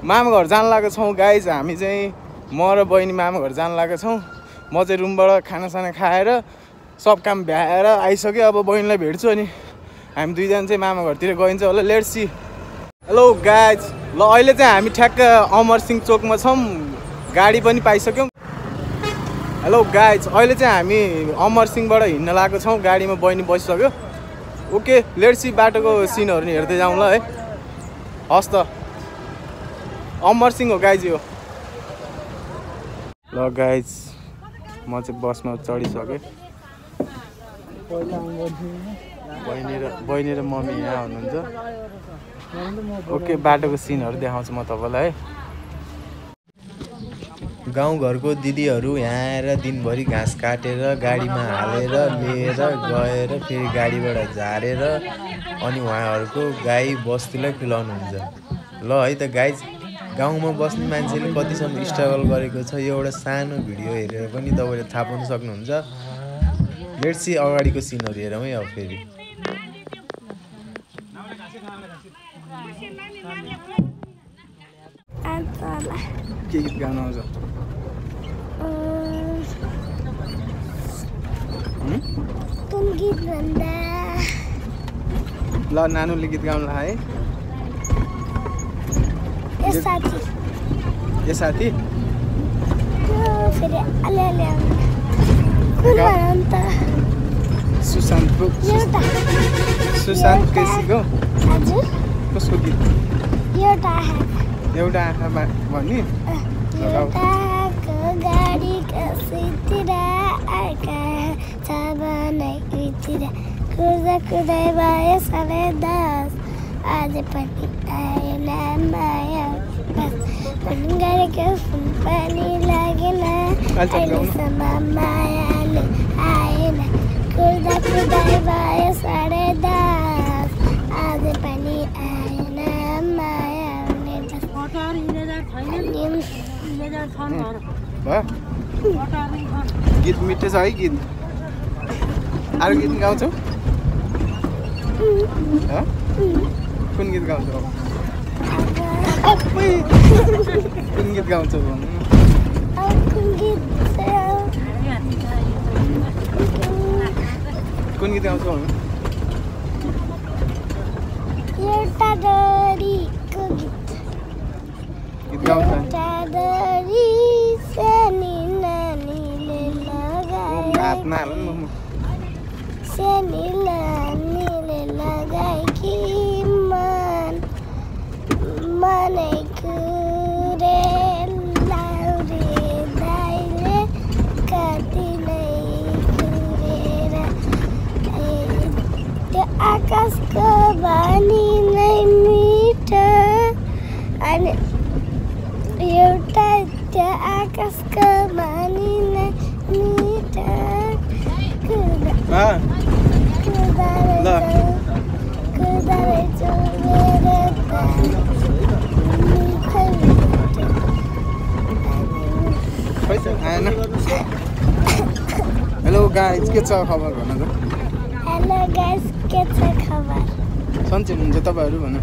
मामा घर जान लागेको छौँ गाइज। हामी चाहिँ म र बहिनी मामा घर जान लागेको छौँ। म चाहिँ रुमबाट खानासाना खाएर सब काम भ्याएर आइसक्यो। अब बहिनीलाई भेट्छु अनि हामी दुईजना चाहिँ मामा घरतिर गइन्छ होला। Let's see. हेलो गाइज, ल अहिले चाहिँ हामी ठ्याक्क अमरसिंह चोकमा छौँ। गाडी पनि पाइसक्यौँ। हेलो गाइज, अहिले चाहिँ हामी अमरसिंहबाट हिँड्न लागेको छौँ। गाडीमा बहिनी बसिसक्यो। Okay let's see. बाटोको सिनहरू नि हेर्दै जाउँ ल है। हस् त। अमरसिंह हो गाइज यो। ल गाइज, म चाहिँ बसमा चढिसकेँ। बहिनी र मम्मी यहाँ हुनुहुन्छ। ओके बाटोको सिनहरू देखाउँछु म तपाईँलाई है। गाउँघरको दिदीहरू यहाँ आएर दिनभरि घाँस काटेर गाडीमा हालेर लिएर गएर फेरि गाडीबाट झारेर अनि उहाँहरूको गाई बस्तुलाई खुलाउनुहुन्छ। ल है त गाइज, गाउँमा बस्ने मान्छेले कतिसम्म स्ट्रगल गरेको छ यो एउटा सानो भिडियो हेरेर पनि तपाईँले थाहा पाउन सक्नुहुन्छ। लेट्स सी अगाडिको सिनहरू हेरौँ है अब फेरि। के गीत गाउन आउँछ? कुन गीत भन्दा? ल नानुले गीत गाउनुला है। ए साथी। ए साथी? त्यो फेरि अलिअलि आउँछ। कुन भन त? सुशान्तको। एउटा। सुशान्त केसीको? हजुर। कसको गीत? एउटा आँखा। एउटा आँखा भन्ने? एउटाको गाडी कसैतिर अर्का छ भने उतिर कुर्दा कुर्दै भयो 10:30 आज पनि आएन माया बस फोन गरेको फोन पनि लागेन अहिलेसम्म मायाले आएन कुर्दा कुर्दै भयो 10:30 आज पनि आएन मायाले बस गीत मिठो छ है गीत। अरू गीत गाउँछौ? कुन गीत गाउँछौ? कुन गीत गाउँछौ भन्नु? कुन गीत गाउँछौ भन्नु? एउटा डोरीको गीत गाउँछ। सेनीले लगाएकी मनै कुरे लाउरे दाइले कति नै कुरेर त्यो आकाशको बानी नै मिठो अनि एउटा त्यो आकाशको बानी नै मिठो हेलो गाइज, के छ खबर भन त? हेलो गाइज, के छ खबर? सन्चै हुनुहुन्छ तपाईँहरू भन?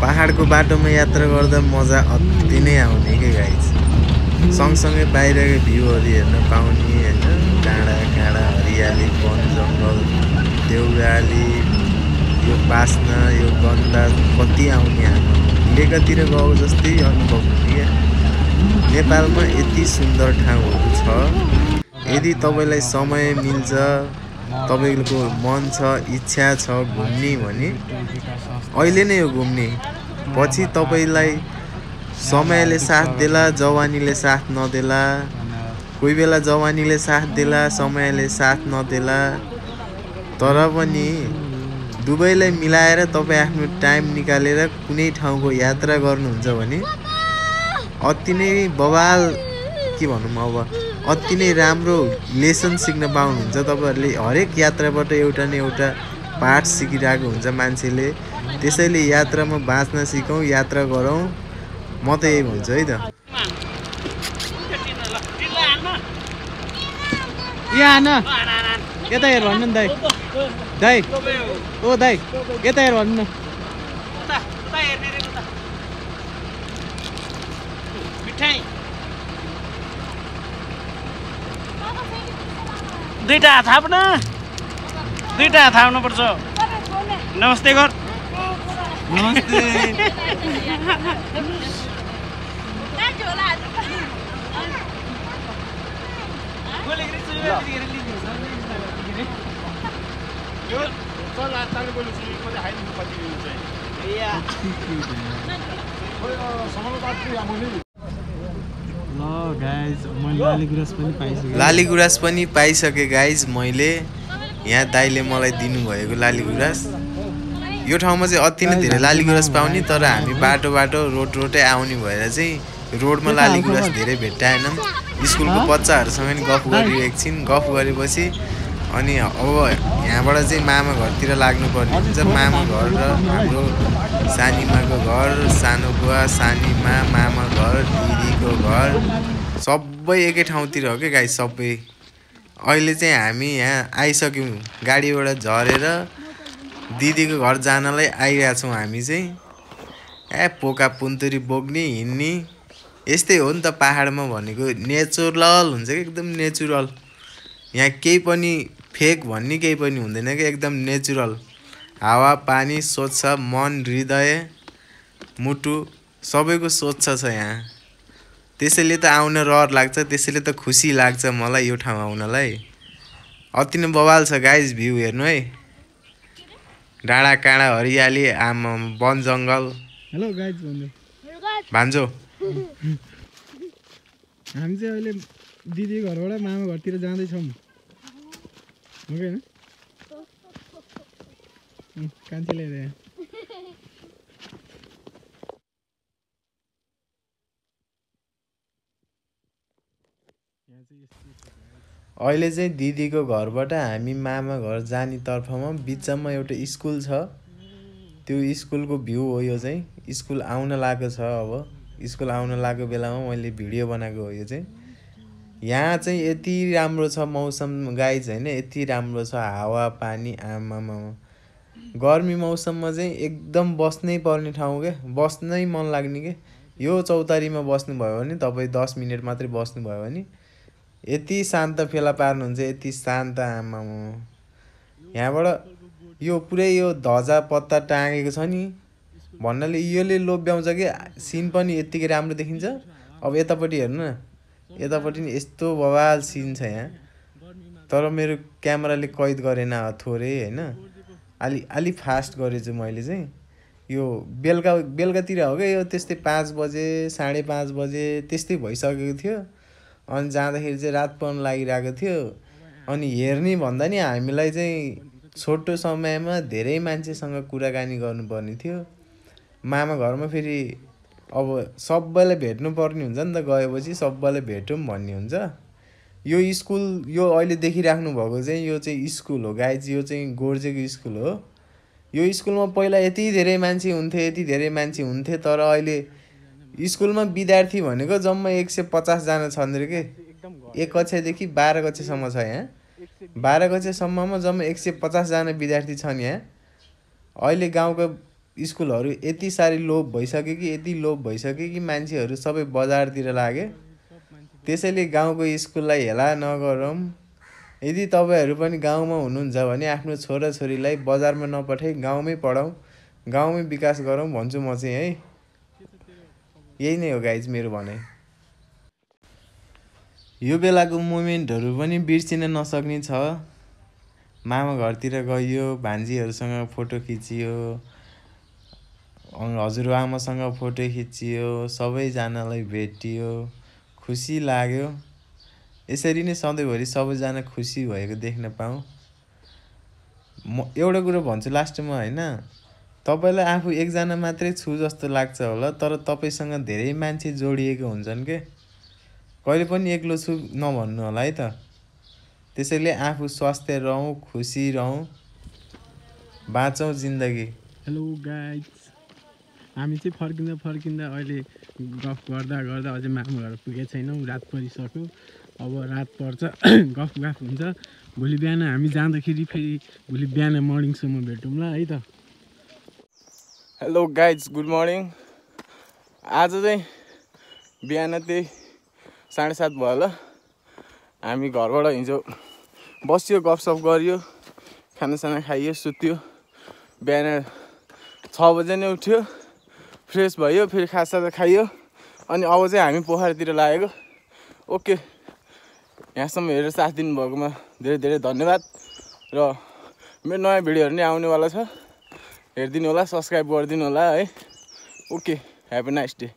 पहाडको बाटोमा यात्रा गर्दा मजा अति नै आउने के गाइस। सँगसँगै बाहिरको भ्यूहरू हेर्न पाउने हैन, डाँडा काँडा हरियाली वन जङ्गल देउराली यो बास्ना यो गन्ध कति आउने हाम्रो लेकतिर गएको जस्तै अनुभव हुने क्या। नेपालमा यति सुन्दर ठाउँहरू छ। यदि तपाईँलाई समय मिल्छ, तपाईँको मन छ, इच्छा छ घुम्ने भने अहिले नै हो घुम्ने। पछि तपाईँलाई समयले साथ देला, जवानीले साथ नदेला, कोही बेला जवानीले साथ देला, समयले साथ नदेला, तर पनि दुवैलाई मिलाएर तपाईँ आफ्नो टाइम निकालेर कुनै ठाउँको यात्रा गर्नुहुन्छ भने अति नै बवाल के भनौँ अब अति नै राम्रो लेसन सिक्न पाउनुहुन्छ। तपाईँहरूले हरेक यात्राबाट एउटा न एउटा पाठ सिकिरहेको हुन्छ मान्छेले। त्यसैले यात्रामा बाँच्न सिकौँ, यात्रा गरौँ, म त यही भन्छु है त। यहाँ आन, यता हेर भन्नु नि दाइ। दाइ ओ दाइ यता हेर भन्नु न। दुईटा हात थाप्न, दुईटा हात थाप्नुपर्छ। नमस्ते गर। नमस्ते। लाली गुराँस पनि पाइसकेँ गाइज मैले। यहाँ दाइले मलाई दिनुभएको लाली गुराँस। यो ठाउँमा चाहिँ अति नै धेरै लाली गुराँस पाउने, तर हामी बाटो रोडै आउने भएर चाहिँ रोडमा लाली गुराँस धेरै भेट्टाएनौँ। स्कुलको बच्चाहरूसँग नि गफ गऱ्यो एकछिन। गफ गरेपछि अनि अब यहाँबाट चाहिँ मामा घरतिर लाग्नुपर्ने हुन्छ। मामा घर र हाम्रो सानीमाको घर, सानो बुवा सानीमा, मामा घर, दिदीको घर सबै एकै ठाउँतिर हो क्या गाई सबै। अहिले चाहिँ हामी यहाँ आइसक्यौँ, गाडीबाट झरेर दिदीको घर जानलाई आइरहेको छौँ हामी चाहिँ। पोका पुन्तरी बोक्ने हिँड्ने यस्तै हो नि त पाहाडमा भनेको। नेचुरल हुन्छ कि एकदम नेचुरल। यहाँ केही पनि फेक भन्ने केही पनि हुँदैन कि, एकदम नेचुरल। हावा पानी स्वच्छ, मन हृदय मुटु सबैको स्वच्छ छ यहाँ। त्यसैले त आउन रहर लाग्छ, त्यसैले त खुसी लाग्छ मलाई यो ठाउँ आउनलाई। अति नै बवाल छ गाइज, भ्यू हेर्नु है। डाँडा काँडा हरियाली, आमा वन जङ्गल। हेलो गाइज भन्नु भान्जो। हामी चाहिँ अहिले दिदी घरबाट मामा घरतिर जाँदैछौँ, हो कि होइन? कान्छी ल्याएर अहिले चाहिँ दिदीको घरबाट हामी मामा घर जाने तर्फमा बिचमा एउटा स्कुल छ। त्यो स्कुलको भ्यू हो यो चाहिँ। स्कुल आउन लागेको छ। अब स्कुल आउन लागेको बेलामा मैले भिडियो बनाएको हो यो चाहिँ। यहाँ चाहिँ यति राम्रो छ मौसम गाइज होइन, यति राम्रो छ हावा पानी आमामा। गर्मी मौसममा चाहिँ एकदम बस्नै पर्ने ठाउँ क्या, बस्नै मन लाग्ने के। यो चौतारीमा बस्नुभयो भने तपाईँ 10 मिनट मात्रै बस्नुभयो भने यति शान्त फेला पार्नुहुन्छ, यति शान्त आमामा। यहाँबाट यो पुरै यो धजा पत्ता टाँगेको छ नि भन्नाले यसले लोभ्याउँछ कि सिन पनि यत्तिकै राम्रो देखिन्छ। अब यतापट्टि हेर्नु न, यतापट्टि नि यस्तो बवाल सिन छ यहाँ, तर मेरो क्यामेराले कैद गरेन थोरै होइन। अलि फास्ट गरेछु मैले चाहिँ। यो बेलुकातिर हो क्या, यो त्यस्तै 5 बजे 5:30 बजे त्यस्तै भइसकेको थियो। अनि जाँदाखेरि चाहिँ रात पर्न लागिरहेको थियो। अनि हेर्ने भन्दा नि हामीलाई चाहिँ छोटो समयमा धेरै मान्छेसँग कुराकानी गर्नुपर्ने थियो। मामा घरमा फेरि अब सबैलाई भेट्नुपर्ने हुन्छ नि त, गएपछि सबैलाई भेटौँ भन्ने हुन्छ। यो स्कुल यो अहिले देखिराख्नु भएको चाहिँ यो चाहिँ स्कुल हो गाइज। यो चाहिँ गोर्जेको स्कुल हो। यो स्कुलमा पहिला यति धेरै मान्छे हुन्थे, तर अहिले स्कुलमा विद्यार्थी भनेको जम्मा 150 जना छन् रे के। 1 कक्षादेखि 12 कक्षासम्म छ यहाँ। 12 कक्षासम्ममा जम्मा 150 जना विद्यार्थी छन् यहाँ। अहिले गाउँको स्कुलहरू यति साह्रै लोप भइसक्यो कि मान्छेहरू सबै बजारतिर लागे। त्यसैले गाउँको स्कुललाई हेला नगरौँ, यदि तपाईँहरू पनि गाउँमा हुनुहुन्छ भने आफ्नो छोराछोरीलाई बजारमा नपठाई गाउँमै पढाउँ, गाउँमै विकास गरौँ भन्छु म चाहिँ है। यही नै हो गाइज मेरो भनाइ। यो बेलाको मोमेन्टहरू पनि बिर्सिन नसक्ने छ। मामा घरतिर गइयो, भान्जीहरूसँग फोटो खिचियो, हजुरआमासँग फोटो खिचियो, सबैजनालाई भेटियो, खुसी लाग्यो। यसरी नै सधैँभरि सबैजना खुसी भएको देख्न पाऊँ। म एउटा कुरो भन्छु लास्टमा होइन, तपाईँलाई आफू एकजना मात्रै छु जस्तो लाग्छ होला, तर तपाईँसँग धेरै मान्छे जोडिएको हुन्छन् के। कहिले पनि एक्लो छु नभन्नु होला है त। त्यसैले आफू स्वस्थ रहौँ, खुसी रहौँ, बाँचौँ जिन्दगी। हेलो गाइज, हामी चाहिँ फर्किँदा अहिले गफ गर्दा अझै मामु घर पुगेको छैनौँ। रात परिसक्यो, अब रात पर्छ गफ हुन्छ। भोलि बिहान हामी जाँदाखेरि फेरि भोलि बिहान मर्निङसम्म भेटौँला है त। Hello guys, good morning. आज चाहिँ बिहान त्यही 7:30 भयो होला। हामी घरबाट हिजो बस्यो, गफसफ गरियो, खानासाना खाइयो, सुत्यो। बिहान 6 बजे नै उठ्यो, फ्रेस भयो, फेरि खाजा खाइयो, अनि अब चाहिँ हामी पोखरातिर लागेको। ओके, यहाँसम्म हेरेर साथ दिनुभएकोमा धेरै धेरै धन्यवाद। र मेरो नयाँ भिडियोहरू नै आउनेवाला छ, हेरिदिनु होला, सब्सक्राइब गरिदिनु होला है। Okay, have a nice day.